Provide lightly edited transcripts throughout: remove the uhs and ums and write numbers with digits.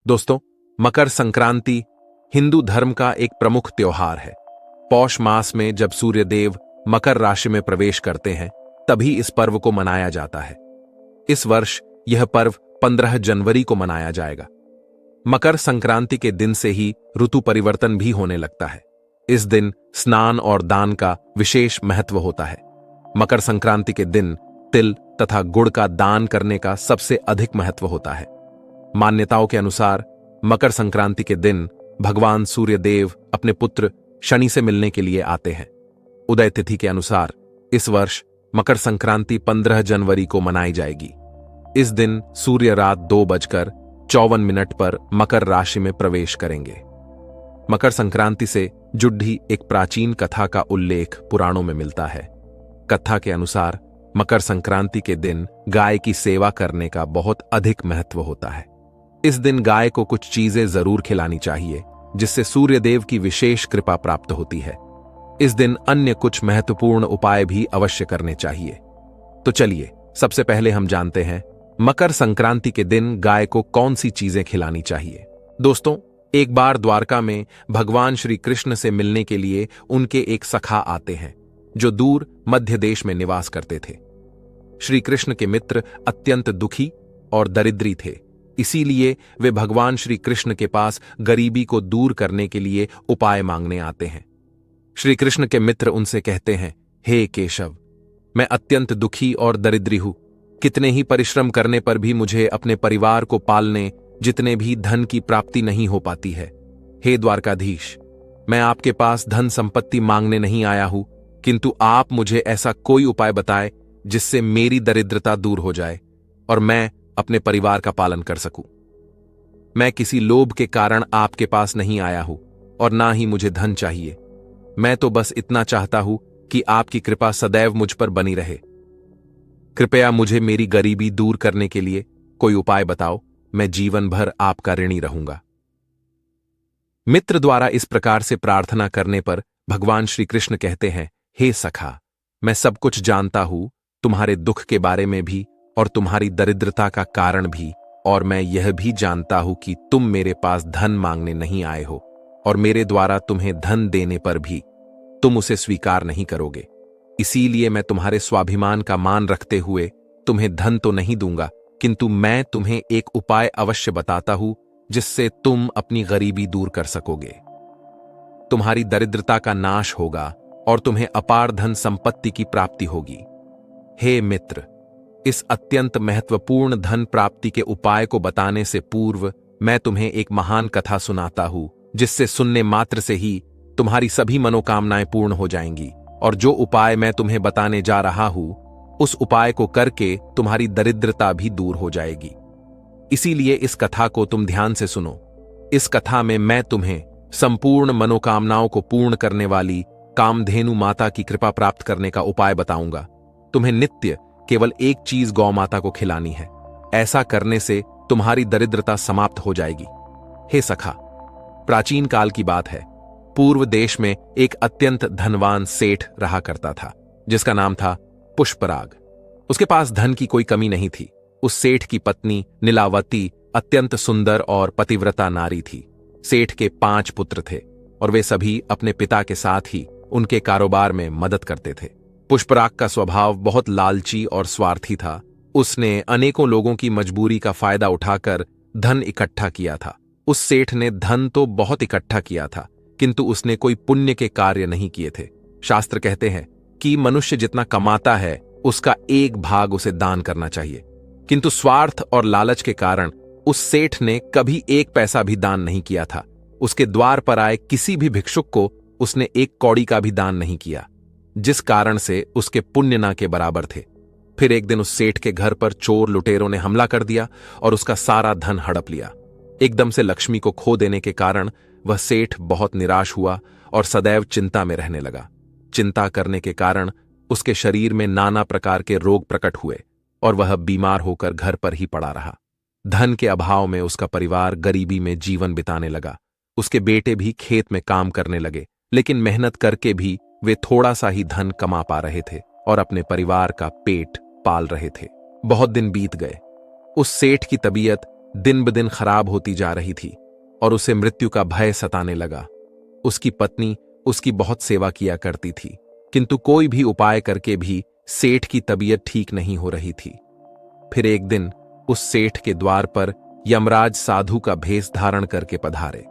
दोस्तों, मकर संक्रांति हिंदू धर्म का एक प्रमुख त्योहार है। पौष मास में जब सूर्यदेव मकर राशि में प्रवेश करते हैं, तभी इस पर्व को मनाया जाता है। इस वर्ष यह पर्व 15 जनवरी को मनाया जाएगा। मकर संक्रांति के दिन से ही ऋतु परिवर्तन भी होने लगता है। इस दिन स्नान और दान का विशेष महत्व होता है। मकर संक्रांति के दिन तिल तथा गुड़ का दान करने का सबसे अधिक महत्व होता है। मान्यताओं के अनुसार मकर संक्रांति के दिन भगवान सूर्यदेव अपने पुत्र शनि से मिलने के लिए आते हैं। उदय तिथि के अनुसार इस वर्ष मकर संक्रांति 15 जनवरी को मनाई जाएगी। इस दिन सूर्य रात 2:54 पर मकर राशि में प्रवेश करेंगे। मकर संक्रांति से जुड़ी एक प्राचीन कथा का उल्लेख पुराणों में मिलता है। कथा के अनुसार मकर संक्रांति के दिन गाय की सेवा करने का बहुत अधिक महत्व होता है। इस दिन गाय को कुछ चीजें जरूर खिलानी चाहिए, जिससे सूर्यदेव की विशेष कृपा प्राप्त होती है। इस दिन अन्य कुछ महत्वपूर्ण उपाय भी अवश्य करने चाहिए। तो चलिए, सबसे पहले हम जानते हैं मकर संक्रांति के दिन गाय को कौन सी चीजें खिलानी चाहिए। दोस्तों, एक बार द्वारका में भगवान श्री कृष्ण से मिलने के लिए उनके एक सखा आते हैं, जो दूर मध्य देश में निवास करते थे। श्री कृष्ण के मित्र अत्यंत दुखी और दरिद्री थे, इसीलिए वे भगवान श्री कृष्ण के पास गरीबी को दूर करने के लिए उपाय मांगने आते हैं। श्री कृष्ण के मित्र उनसे कहते हैं, हे केशव, मैं अत्यंत दुखी और दरिद्री हूं। कितने ही परिश्रम करने पर भी मुझे अपने परिवार को पालने जितने भी धन की प्राप्ति नहीं हो पाती है। हे द्वारकाधीश, मैं आपके पास धन संपत्ति मांगने नहीं आया हूं, किंतु आप मुझे ऐसा कोई उपाय बताएं जिससे मेरी दरिद्रता दूर हो जाए और मैं अपने परिवार का पालन कर सकूं। मैं किसी लोभ के कारण आपके पास नहीं आया हूं और ना ही मुझे धन चाहिए। मैं तो बस इतना चाहता हूं कि आपकी कृपा सदैव मुझ पर बनी रहे। कृपया मुझे मेरी गरीबी दूर करने के लिए कोई उपाय बताओ। मैं जीवन भर आपका ऋणी रहूंगा। मित्र द्वारा इस प्रकार से प्रार्थना करने पर भगवान श्री कृष्ण कहते हैं, हे सखा, मैं सब कुछ जानता हूं, तुम्हारे दुख के बारे में भी और तुम्हारी दरिद्रता का कारण भी, और मैं यह भी जानता हूं कि तुम मेरे पास धन मांगने नहीं आए हो और मेरे द्वारा तुम्हें धन देने पर भी तुम उसे स्वीकार नहीं करोगे। इसीलिए मैं तुम्हारे स्वाभिमान का मान रखते हुए तुम्हें धन तो नहीं दूंगा, किंतु मैं तुम्हें एक उपाय अवश्य बताता हूं जिससे तुम अपनी गरीबी दूर कर सकोगे। तुम्हारी दरिद्रता का नाश होगा और तुम्हें अपार धन संपत्ति की प्राप्ति होगी। हे मित्र, इस अत्यंत महत्वपूर्ण धन प्राप्ति के उपाय को बताने से पूर्व मैं तुम्हें एक महान कथा सुनाता हूं, जिससे सुनने मात्र से ही तुम्हारी सभी मनोकामनाएं पूर्ण हो जाएंगी। और जो उपाय मैं तुम्हें बताने जा रहा हूं, उस उपाय को करके तुम्हारी दरिद्रता भी दूर हो जाएगी। इसीलिए इस कथा को तुम ध्यान से सुनो। इस कथा में मैं तुम्हें संपूर्ण मनोकामनाओं को पूर्ण करने वाली कामधेनु माता की कृपा प्राप्त करने का उपाय बताऊंगा। तुम्हें नित्य केवल एक चीज गौ माता को खिलानी है। ऐसा करने से तुम्हारी दरिद्रता समाप्त हो जाएगी। हे सखा, प्राचीन काल की बात है। पूर्व देश में एक अत्यंत धनवान सेठ रहा करता था, जिसका नाम था पुष्पराग। उसके पास धन की कोई कमी नहीं थी। उस सेठ की पत्नी नीलावती अत्यंत सुंदर और पतिव्रता नारी थी। सेठ के 5 पुत्र थे और वे सभी अपने पिता के साथ ही उनके कारोबार में मदद करते थे। पुष्पराग का स्वभाव बहुत लालची और स्वार्थी था। उसने अनेकों लोगों की मजबूरी का फायदा उठाकर धन इकट्ठा किया था। उस सेठ ने धन तो बहुत इकट्ठा किया था, किंतु उसने कोई पुण्य के कार्य नहीं किए थे। शास्त्र कहते हैं कि मनुष्य जितना कमाता है, उसका 1 भाग उसे दान करना चाहिए, किंतु स्वार्थ और लालच के कारण उस सेठ ने कभी 1 पैसा भी दान नहीं किया था। उसके द्वार पर आए किसी भी भिक्षुक को उसने 1 कौड़ी का भी दान नहीं किया, जिस कारण से उसके पुण्य ना के बराबर थे। फिर एक दिन उस सेठ के घर पर चोर लुटेरों ने हमला कर दिया और उसका सारा धन हड़प लिया। एकदम से लक्ष्मी को खो देने के कारण वह सेठ बहुत निराश हुआ और सदैव चिंता में रहने लगा। चिंता करने के कारण उसके शरीर में नाना प्रकार के रोग प्रकट हुए और वह बीमार होकर घर पर ही पड़ा रहा। धन के अभाव में उसका परिवार गरीबी में जीवन बिताने लगा। उसके बेटे भी खेत में काम करने लगे, लेकिन मेहनत करके भी वे थोड़ा सा ही धन कमा पा रहे थे और अपने परिवार का पेट पाल रहे थे। बहुत दिन बीत गए। उस सेठ की तबीयत दिन ब दिन खराब होती जा रही थी और उसे मृत्यु का भय सताने लगा। उसकी पत्नी उसकी बहुत सेवा किया करती थी, किंतु कोई भी उपाय करके भी सेठ की तबीयत ठीक नहीं हो रही थी। फिर एक दिन उस सेठ के द्वार पर यमराज साधु का भेष धारण करके पधारे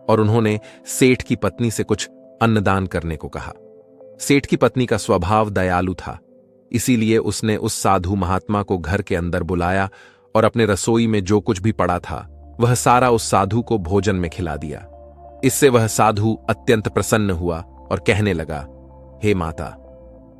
और उन्होंने सेठ की पत्नी से कुछ अन्नदान करने को कहा। सेठ की पत्नी का स्वभाव दयालु था, इसीलिए उसने उस साधु महात्मा को घर के अंदर बुलाया और अपने रसोई में जो कुछ भी पड़ा था वह सारा उस साधु को भोजन में खिला दिया। इससे वह साधु अत्यंत प्रसन्न हुआ और कहने लगा, हे माता,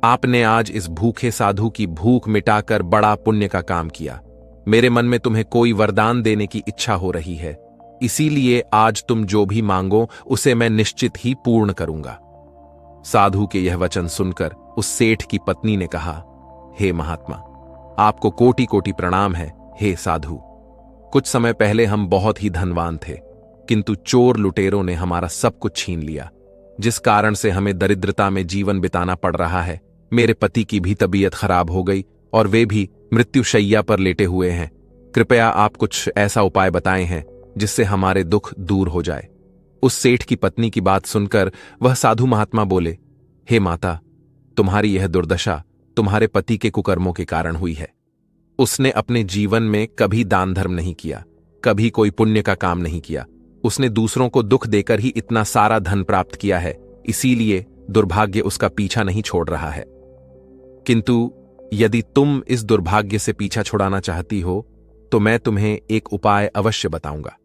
आपने आज इस भूखे साधु की भूख मिटाकर बड़ा पुण्य का काम किया। मेरे मन में तुम्हें कोई वरदान देने की इच्छा हो रही है, इसीलिए आज तुम जो भी मांगो उसे मैं निश्चित ही पूर्ण करूंगा। साधु के यह वचन सुनकर उस सेठ की पत्नी ने कहा, हे महात्मा, आपको कोटि कोटि प्रणाम है। हे साधु, कुछ समय पहले हम बहुत ही धनवान थे, किंतु चोर लुटेरों ने हमारा सब कुछ छीन लिया, जिस कारण से हमें दरिद्रता में जीवन बिताना पड़ रहा है। मेरे पति की भी तबीयत खराब हो गई और वे भी मृत्युशैया पर लेटे हुए हैं। कृपया आप कुछ ऐसा उपाय बताए हैं जिससे हमारे दुख दूर हो जाए। उस सेठ की पत्नी की बात सुनकर वह साधु महात्मा बोले, हे माता, तुम्हारी यह दुर्दशा तुम्हारे पति के कुकर्मों के कारण हुई है। उसने अपने जीवन में कभी दान धर्म नहीं किया, कभी कोई पुण्य का काम नहीं किया। उसने दूसरों को दुख देकर ही इतना सारा धन प्राप्त किया है, इसीलिए दुर्भाग्य उसका पीछा नहीं छोड़ रहा है। किंतु यदि तुम इस दुर्भाग्य से पीछा छुड़ाना चाहती हो तो मैं तुम्हें एक उपाय अवश्य बताऊंगा।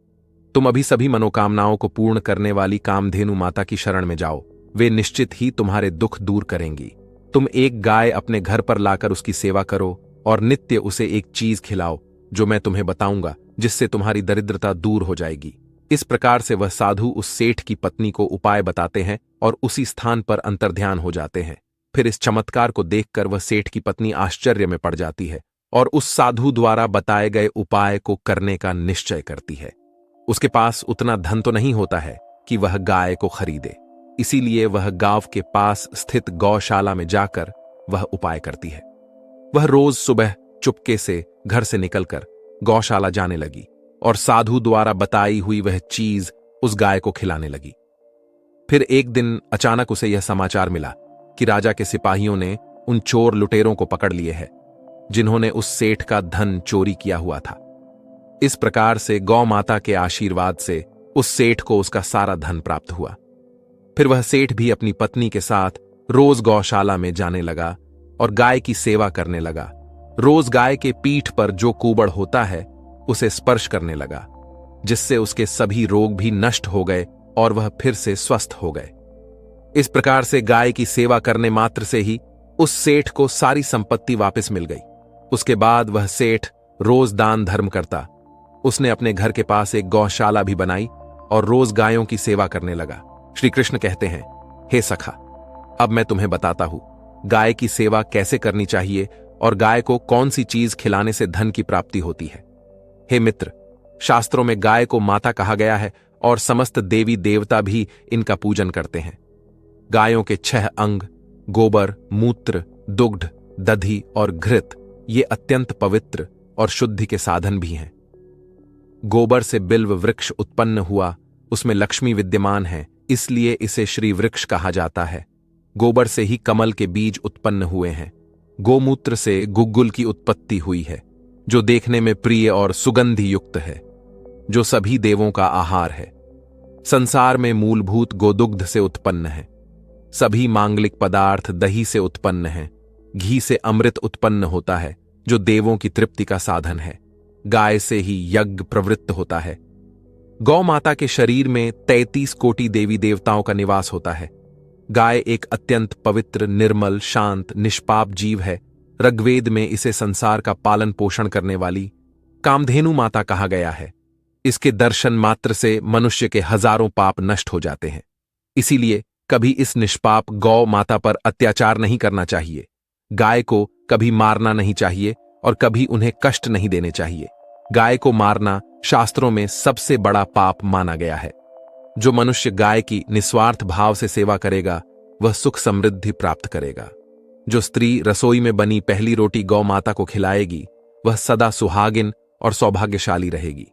तुम अभी सभी मनोकामनाओं को पूर्ण करने वाली कामधेनु माता की शरण में जाओ, वे निश्चित ही तुम्हारे दुख दूर करेंगी। तुम एक गाय अपने घर पर लाकर उसकी सेवा करो और नित्य उसे एक चीज खिलाओ जो मैं तुम्हें बताऊंगा, जिससे तुम्हारी दरिद्रता दूर हो जाएगी। इस प्रकार से वह साधु उस सेठ की पत्नी को उपाय बताते हैं और उसी स्थान पर अंतर्ध्यान हो जाते हैं। फिर इस चमत्कार को देखकर वह सेठ की पत्नी आश्चर्य में पड़ जाती है और उस साधु द्वारा बताए गए उपाय को करने का निश्चय करती है। उसके पास उतना धन तो नहीं होता है कि वह गाय को खरीदे, इसीलिए वह गांव के पास स्थित गौशाला में जाकर वह उपाय करती है। वह रोज सुबह चुपके से घर से निकलकर गौशाला जाने लगी और साधु द्वारा बताई हुई वह चीज उस गाय को खिलाने लगी। फिर एक दिन अचानक उसे यह समाचार मिला कि राजा के सिपाहियों ने उन चोर लुटेरों को पकड़ लिए है जिन्होंने उस सेठ का धन चोरी किया हुआ था। इस प्रकार से गौ माता के आशीर्वाद से उस सेठ को उसका सारा धन प्राप्त हुआ। फिर वह सेठ भी अपनी पत्नी के साथ रोज गौशाला में जाने लगा और गाय की सेवा करने लगा। रोज गाय के पीठ पर जो कुबड़ होता है उसे स्पर्श करने लगा, जिससे उसके सभी रोग भी नष्ट हो गए और वह फिर से स्वस्थ हो गए। इस प्रकार से गाय की सेवा करने मात्र से ही उस सेठ को सारी संपत्ति वापस मिल गई। उसके बाद वह सेठ रोज दान धर्म करता। उसने अपने घर के पास एक गौशाला भी बनाई और रोज गायों की सेवा करने लगा। श्री कृष्ण कहते हैं, हे सखा, अब मैं तुम्हें बताता हूं गाय की सेवा कैसे करनी चाहिए और गाय को कौन सी चीज खिलाने से धन की प्राप्ति होती है। हे मित्र, शास्त्रों में गाय को माता कहा गया है और समस्त देवी देवता भी इनका पूजन करते हैं। गायों के 6 अंग गोबर, मूत्र, दुग्ध, दधी और घृत ये अत्यंत पवित्र और शुद्धि के साधन भी हैं। गोबर से बिल्व वृक्ष उत्पन्न हुआ, उसमें लक्ष्मी विद्यमान है, इसलिए इसे श्री वृक्ष कहा जाता है। गोबर से ही कमल के बीज उत्पन्न हुए हैं। गोमूत्र से गुग्गुल की उत्पत्ति हुई है, जो देखने में प्रिय और सुगंधि युक्त है, जो सभी देवों का आहार है। संसार में मूलभूत गोदुग्ध से उत्पन्न है। सभी मांगलिक पदार्थ दही से उत्पन्न हैं। घी से अमृत उत्पन्न होता है, जो देवों की तृप्ति का साधन है। गाय से ही यज्ञ प्रवृत्त होता है। गौ माता के शरीर में 33 कोटि देवी देवताओं का निवास होता है। गाय एक अत्यंत पवित्र, निर्मल, शांत, निष्पाप जीव है। ऋग्वेद में इसे संसार का पालन पोषण करने वाली कामधेनु माता कहा गया है। इसके दर्शन मात्र से मनुष्य के हजारों पाप नष्ट हो जाते हैं। इसीलिए कभी इस निष्पाप गौ माता पर अत्याचार नहीं करना चाहिए। गाय को कभी मारना नहीं चाहिए और कभी उन्हें कष्ट नहीं देने चाहिए। गाय को मारना शास्त्रों में सबसे बड़ा पाप माना गया है। जो मनुष्य गाय की निस्वार्थ भाव से सेवा करेगा वह सुख समृद्धि प्राप्त करेगा। जो स्त्री रसोई में बनी पहली रोटी गौ माता को खिलाएगी वह सदा सुहागिन और सौभाग्यशाली रहेगी।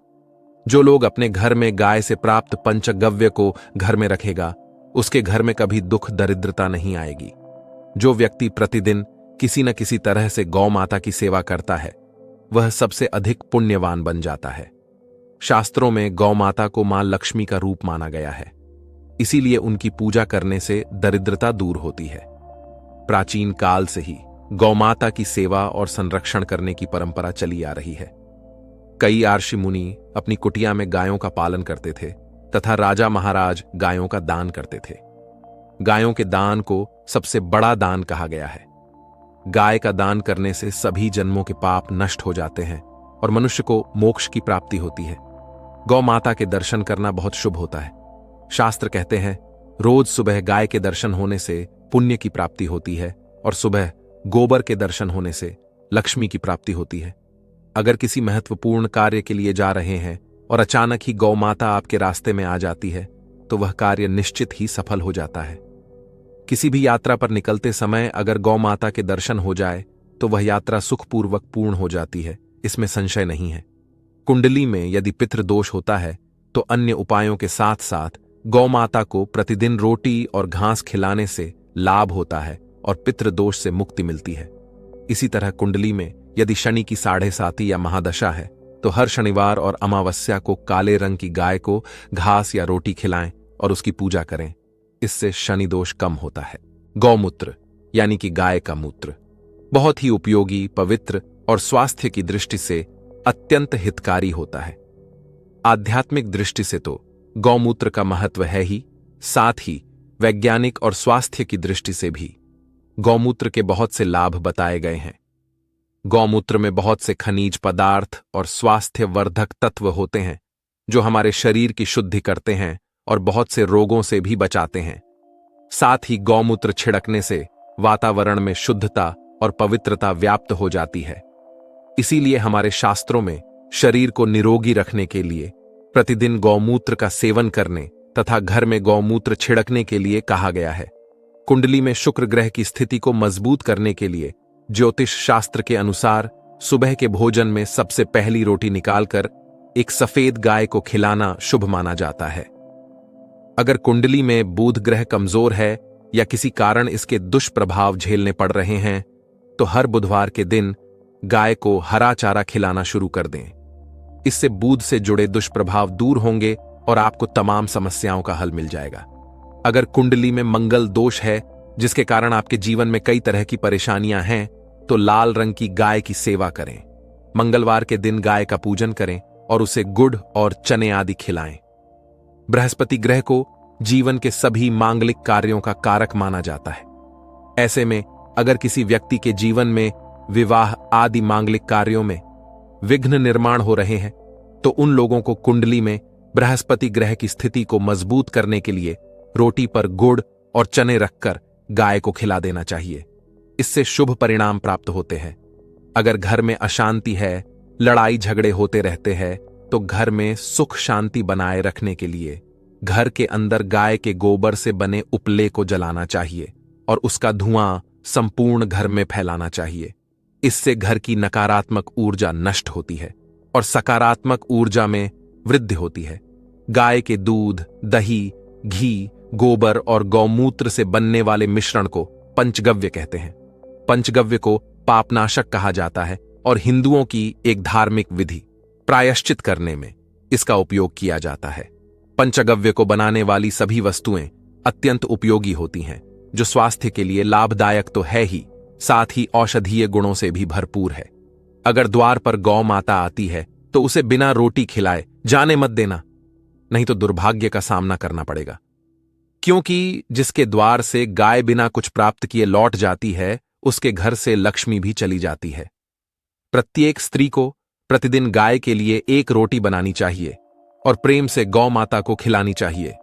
जो लोग अपने घर में गाय से प्राप्त पंचगव्य को घर में रखेगा, उसके घर में कभी दुख दरिद्रता नहीं आएगी। जो व्यक्ति प्रतिदिन किसी न किसी तरह से गौ माता की सेवा करता है, वह सबसे अधिक पुण्यवान बन जाता है। शास्त्रों में गौ माता को मां लक्ष्मी का रूप माना गया है, इसीलिए उनकी पूजा करने से दरिद्रता दूर होती है। प्राचीन काल से ही गौ माता की सेवा और संरक्षण करने की परंपरा चली आ रही है। कई आर्षि मुनि अपनी कुटिया में गायों का पालन करते थे तथा राजा महाराज गायों का दान करते थे। गायों के दान को सबसे बड़ा दान कहा गया है। गाय का दान करने से सभी जन्मों के पाप नष्ट हो जाते हैं और मनुष्य को मोक्ष की प्राप्ति होती है। गौ माता के दर्शन करना बहुत शुभ होता है। शास्त्र कहते हैं, रोज सुबह गाय के दर्शन होने से पुण्य की प्राप्ति होती है और सुबह गोबर के दर्शन होने से लक्ष्मी की प्राप्ति होती है। अगर किसी महत्वपूर्ण कार्य के लिए जा रहे हैं और अचानक ही गौ माता आपके रास्ते में आ जाती है, तो वह कार्य निश्चित ही सफल हो जाता है। किसी भी यात्रा पर निकलते समय अगर गौ माता के दर्शन हो जाए तो वह यात्रा सुखपूर्वक पूर्ण हो जाती है, इसमें संशय नहीं है। कुंडली में यदि पितृदोष होता है तो अन्य उपायों के साथ साथ गौ माता को प्रतिदिन रोटी और घास खिलाने से लाभ होता है और पितृदोष से मुक्ति मिलती है। इसी तरह कुंडली में यदि शनि की 7.5 या महादशा है तो हर शनिवार और अमावस्या को काले रंग की गाय को घास या रोटी खिलाएं और उसकी पूजा करें। इससे शनि दोष कम होता है। गौमूत्र यानी कि गाय का मूत्र बहुत ही उपयोगी, पवित्र और स्वास्थ्य की दृष्टि से अत्यंत हितकारी होता है। आध्यात्मिक दृष्टि से तो गौमूत्र का महत्व है ही, साथ ही वैज्ञानिक और स्वास्थ्य की दृष्टि से भी गौमूत्र के बहुत से लाभ बताए गए हैं। गौमूत्र में बहुत से खनिज पदार्थ और स्वास्थ्य वर्धक तत्व होते हैं जो हमारे शरीर की शुद्धि करते हैं और बहुत से रोगों से भी बचाते हैं। साथ ही गौमूत्र छिड़कने से वातावरण में शुद्धता और पवित्रता व्याप्त हो जाती है। इसीलिए हमारे शास्त्रों में शरीर को निरोगी रखने के लिए प्रतिदिन गौमूत्र का सेवन करने तथा घर में गौमूत्र छिड़कने के लिए कहा गया है। कुंडली में शुक्र ग्रह की स्थिति को मजबूत करने के लिए ज्योतिष शास्त्र के अनुसार सुबह के भोजन में सबसे पहली रोटी निकालकर एक सफेद गाय को खिलाना शुभ माना जाता है। अगर कुंडली में बुध ग्रह कमजोर है या किसी कारण इसके दुष्प्रभाव झेलने पड़ रहे हैं तो हर बुधवार के दिन गाय को हरा चारा खिलाना शुरू कर दें। इससे बुध से जुड़े दुष्प्रभाव दूर होंगे और आपको तमाम समस्याओं का हल मिल जाएगा। अगर कुंडली में मंगल दोष है जिसके कारण आपके जीवन में कई तरह की परेशानियां हैं तो लाल रंग की गाय की सेवा करें। मंगलवार के दिन गाय का पूजन करें और उसे गुड़ और चने आदि खिलाएं। बृहस्पति ग्रह को जीवन के सभी मांगलिक कार्यों का कारक माना जाता है। ऐसे में अगर किसी व्यक्ति के जीवन में विवाह आदि मांगलिक कार्यों में विघ्न निर्माण हो रहे हैं तो उन लोगों को कुंडली में बृहस्पति ग्रह की स्थिति को मजबूत करने के लिए रोटी पर गुड़ और चने रखकर गाय को खिला देना चाहिए। इससे शुभ परिणाम प्राप्त होते हैं। अगर घर में अशांति है, लड़ाई झगड़े होते रहते हैं तो घर में सुख शांति बनाए रखने के लिए घर के अंदर गाय के गोबर से बने उपले को जलाना चाहिए और उसका धुआं संपूर्ण घर में फैलाना चाहिए। इससे घर की नकारात्मक ऊर्जा नष्ट होती है और सकारात्मक ऊर्जा में वृद्धि होती है। गाय के दूध, दही, घी, गोबर और गौमूत्र से बनने वाले मिश्रण को पंचगव्य कहते हैं। पंचगव्य को पापनाशक कहा जाता है और हिंदुओं की एक धार्मिक विधि प्रायश्चित करने में इसका उपयोग किया जाता है। पंचगव्य को बनाने वाली सभी वस्तुएं अत्यंत उपयोगी होती हैं, जो स्वास्थ्य के लिए लाभदायक तो है ही, साथ ही औषधीय गुणों से भी भरपूर है। अगर द्वार पर गौ माता आती है तो उसे बिना रोटी खिलाए जाने मत देना, नहीं तो दुर्भाग्य का सामना करना पड़ेगा। क्योंकि जिसके द्वार से गाय बिना कुछ प्राप्त किए लौट जाती है, उसके घर से लक्ष्मी भी चली जाती है। प्रत्येक स्त्री को प्रतिदिन गाय के लिए एक रोटी बनानी चाहिए और प्रेम से गौ माता को खिलानी चाहिए।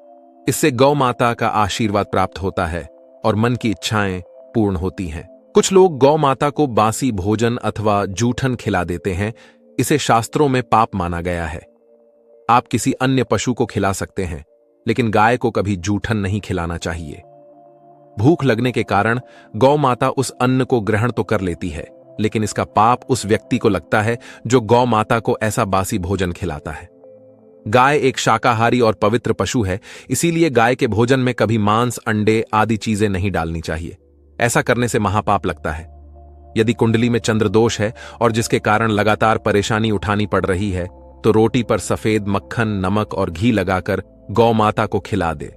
इससे गौ माता का आशीर्वाद प्राप्त होता है और मन की इच्छाएं पूर्ण होती हैं। कुछ लोग गौ माता को बासी भोजन अथवा जूठन खिला देते हैं। इसे शास्त्रों में पाप माना गया है। आप किसी अन्य पशु को खिला सकते हैं, लेकिन गाय को कभी जूठन नहीं खिलाना चाहिए। भूख लगने के कारण गौ माता उस अन्न को ग्रहण तो कर लेती है, लेकिन इसका पाप उस व्यक्ति को लगता है जो गौ माता को ऐसा बासी भोजन खिलाता है। गाय एक शाकाहारी और पवित्र पशु है, इसीलिए गाय के भोजन में कभी मांस, अंडे आदि चीजें नहीं डालनी चाहिए। ऐसा करने से महापाप लगता है। यदि कुंडली में चंद्र दोष है और जिसके कारण लगातार परेशानी उठानी पड़ रही है, तो रोटी पर सफेद मक्खन, नमक और घी लगाकर गौ माता को खिला दे।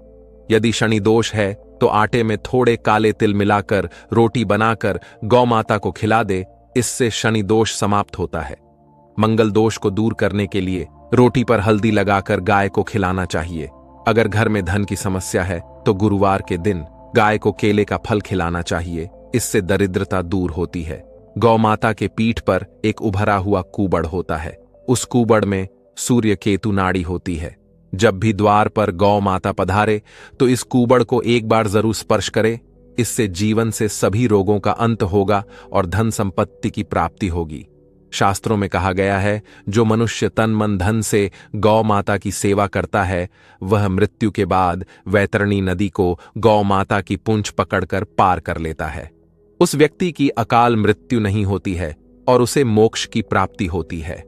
यदि शनि दोष है तो आटे में थोड़े काले तिल मिलाकर रोटी बनाकर गौ माता को खिला दे। इससे शनि दोष समाप्त होता है। मंगल दोष को दूर करने के लिए रोटी पर हल्दी लगाकर गाय को खिलाना चाहिए। अगर घर में धन की समस्या है तो गुरुवार के दिन गाय को केले का फल खिलाना चाहिए। इससे दरिद्रता दूर होती है। गौ माता के पीठ पर एक उभरा हुआ कूबड़ होता है। उस कूबड़ में सूर्य केतु नाड़ी होती है। जब भी द्वार पर गौ माता पधारे तो इस कूबड़ को एक बार जरूर स्पर्श करे। इससे जीवन से सभी रोगों का अंत होगा और धन संपत्ति की प्राप्ति होगी। शास्त्रों में कहा गया है, जो मनुष्य तन मन धन से गौ माता की सेवा करता है, वह मृत्यु के बाद वैतरणी नदी को गौ माता की पूंछ पकड़कर पार कर लेता है। उस व्यक्ति की अकाल मृत्यु नहीं होती है और उसे मोक्ष की प्राप्ति होती है।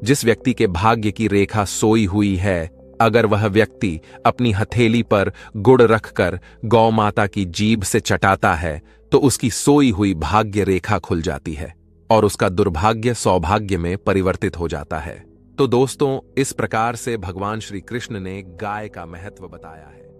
जिस व्यक्ति के भाग्य की रेखा सोई हुई है, अगर वह व्यक्ति अपनी हथेली पर गुड़ रखकर गौ माता की जीभ से चटाता है तो उसकी सोई हुई भाग्य रेखा खुल जाती है और उसका दुर्भाग्य सौभाग्य में परिवर्तित हो जाता है। तो दोस्तों, इस प्रकार से भगवान श्री कृष्ण ने गाय का महत्व बताया है।